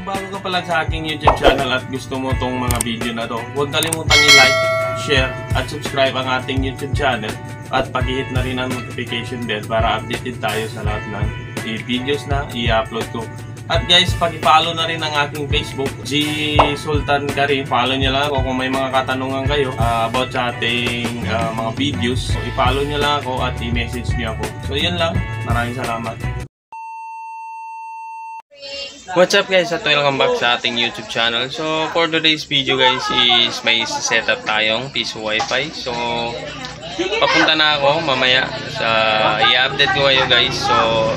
bago ka pa lang sa aking YouTube channel at gusto mo tong mga video na to, huwag kalimutan i-like, share, at subscribe ang ating YouTube channel at pag-hit na rin ang notification bell para updated tayo sa lahat ng videos na i-upload ko. At guys, pag-follow na rin ang aking Facebook, G Sultan Karim. Follow nyo lang ako kung may mga katanungan kayo about sa ating mga videos. So, i-follow nyo lang ako at i-message nyo ako. So, yun lang. Maraming salamat. What's up guys, at welcome back sa ating YouTube channel. So, for today's video guys is may setup tayong piso wifi. So, papunta na ako mamaya sa i-update ko kayo guys. So,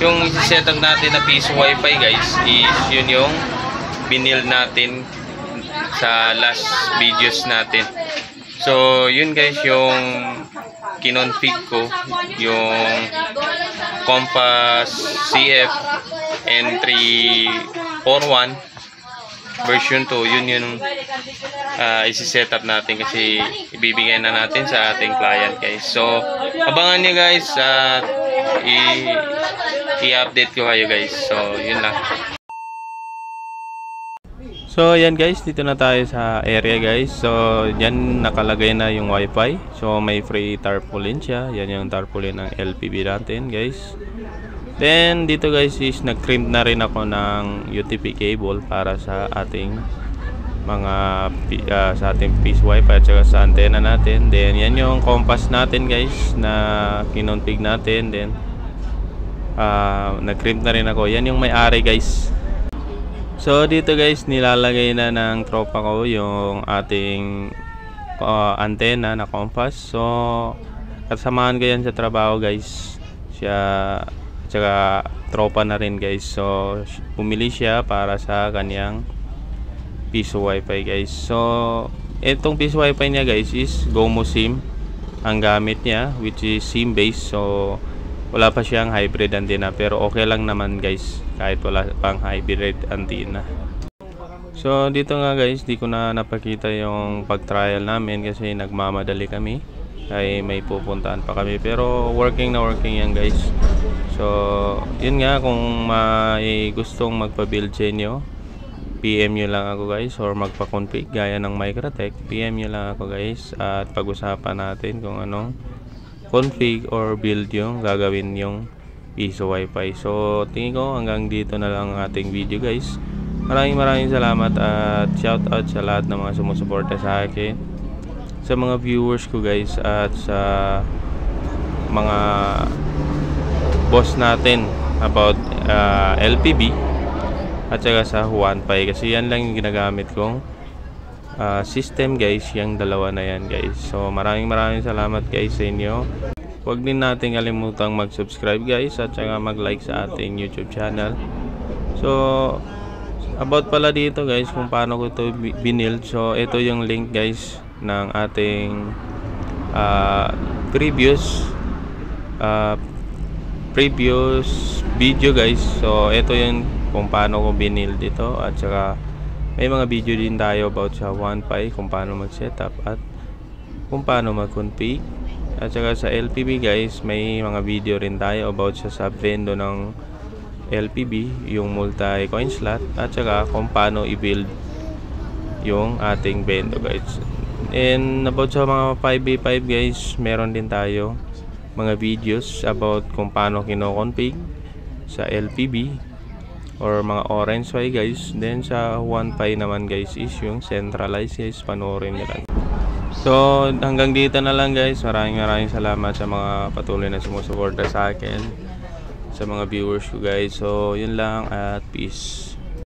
yung setup natin na piso wifi guys is yun yung binild natin sa last videos natin. So yun guys yung kinonfig ko, yung Compass CF N341 version 2. Yun yung isi-setup natin kasi ibibigay na natin sa ating client guys. So abangan nyo guys at i-update ko kayo guys. So yun lang. So yan guys, dito na tayo sa area guys. So yan nakalagay na yung wifi. So may free tarpaulin siya. Yan yung tarpaulin ng LPB natin guys. Then dito guys is nag-crimp na rin ako ng UTP cable para sa ating mga sa ating piece wifi at saka sa antena natin. Then yan yung compass natin guys na kinonfig natin. Then nag-crimp na rin ako. Yan yung may-ari guys. So dito guys nilalagay na ng tropa ko yung ating antena na compass. So kasamahan ko yan sa trabaho guys. Siya tsaka tropa na rin guys. So pumili siya para sa kanyang piso wifi guys. So itong piso wifi niya guys is GOMO SIM ang gamit niya, which is SIM based. So wala pa siyang hybrid antenna, pero okay lang naman guys kahit wala pang hybrid antenna. So dito nga guys, di ko na napakita yung pag-trial namin kasi nagmamadali kami, ay may pupuntahan pa kami, pero working na working yan guys. So yun nga, kung may gustong magpa-build sa inyo, PM nyo lang ako guys, or magpa-config gaya ng Microtech, PM nyo lang ako guys at pag-usapan natin kung anong config or build yung gagawin yung piso wifi. So tingin ko hanggang dito na lang ang ating video guys. Maraming salamat at shout out sa lahat ng mga sumusuporta sa akin, sa mga viewers ko guys, at sa mga boss natin about LPB at saka sa Huanpai, kasi yan lang yung ginagamit kong system guys, yung dalawa na yan guys. So maraming salamat guys sa inyo. Huwag din natin kalimutang mag-subscribe guys at saka mag-like sa ating YouTube channel. So about pala dito guys kung paano ko ito binild. So ito yung link guys ng ating previous video guys. So ito yung kung paano ko binild ito, at saka may mga video din tayo about sa Huanpai kung paano mag-setup at kung paano mag-config. At saka sa LPB guys, may mga video rin tayo about sa sub-vendo ng LPB, yung multi-coin slot, at saka kung paano i-build yung ating vendo guys. And about sa mga 5v5 guys, meron din tayo mga videos about kung paano kino-config sa LPB or mga orange Y guys. Then sa Huanpai naman guys is yung centralized guys, panoorin nyo lang. So hanggang dito na lang guys. Maraming salamat sa mga patuloy na sumusuporta sa akin, sa mga viewers ko guys. So yun lang at peace.